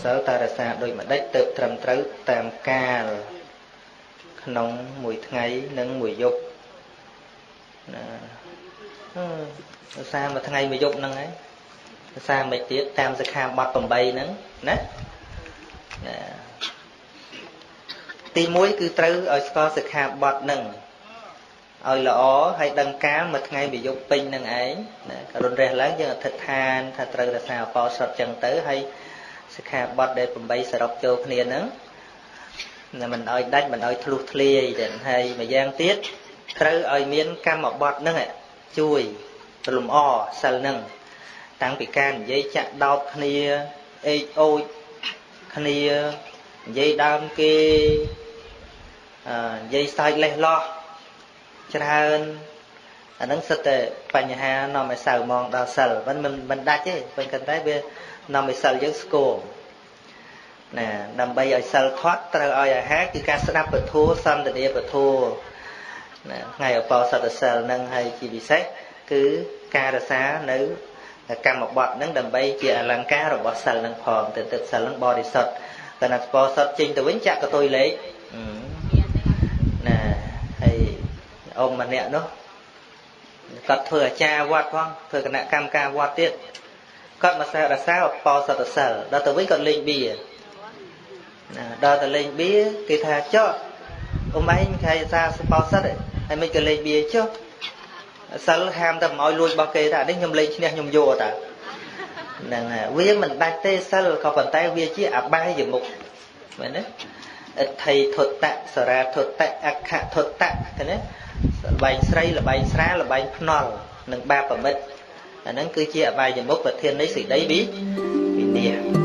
សិលតារសាដោយម្ដេចទៅត្រឹមត្រូវតាមកាលក្នុងមួយថ្ងៃនិងមួយយប់ណារសាមួយថ្ងៃមួយយប់ហ្នឹងឯងរសាមិនទៀតតាមសិក្ខាបទ8ហ្នឹងណាទី1គឺត្រូវឲ្យស្គាល់សិក្ខាបទហ្នឹងឲ្យល្អហើយដឹងកាលមួយថ្ងៃមួយយប់ពេញនឹងឯងណារុនរះឡើងយើងអធិដ្ឋានថាត្រូវរក្សាអបោសុតចឹងទៅហើយសិក្ខាបទដែល8សរុបចូលគ្នាហ្នឹងមិនឲ្យដាច់មិនឲ្យធ្លុះធ្លាយទេហើយម្យ៉ាងទៀតត្រូវឲ្យមានកម្មបទហ្នឹងជួយលំអសិលហ្នឹងតាំងពីការនិយាយចាក់ដោតគ្នាអេកអូចគ្នានិយាយដើមគេនិយាយសើចលេះលោះច្រើនអាហ្នឹងសិតតែបញ្ហានាំឲ្យសៅมองដល់សិលមិនដាច់ទេប៉ុន្តែវានាំឲ្យសិលយើងស្គមណាដើម្បីឲ្យសិលធាត់ត្រូវឲ្យអាហារគឺការស្ដាប់ពធសន្ទនាពធណាថ្ងៃអបោសតសិលហ្នឹងហើយជាពិសេសគឺការរក្សានៅកម្មបទហ្នឹងដើម្បីជាអលង្ការរបស់សិលហ្នឹងផងទៅទឹកសិលហ្នឹងបរិសុទ្ធតែណាស្ពសុទ្ធចេញទៅវិញចាក់កតុយលេខណាហើយអ៊ំម្នាក់នោះគាត់ធ្វើអាចារ្យវត្តផងធ្វើគណៈកម្មការវត្តទៀតគាត់មករក្សាអបោសតសិលដល់ទៅវិញគាត់លេងបៀណាដល់ទៅលេងបៀគេថាចុះអ៊ំឯងខែសាសបោសិតហើយមិនក៏លេងបៀចុះសិលហាមតែមិនឲ្យលួចរបស់គេថានេះខ្ញុំលេងឈ្នះខ្ញុំយកតាហ្នឹងហើយវាមិនដាច់ទេសិលក៏ប៉ុន្តែវាជាអបាយមុខមែនទេអិដ្ឋិធុតៈសរាធុតៈអក្ខធុតៈឃើញទេលបែងស្រីលបែងស្រាលបែងភ្នល់និងបាបមិត្តអាហ្នឹងគឺជាអបាយមុខប្រធាននៃសេចក្តីវិនាស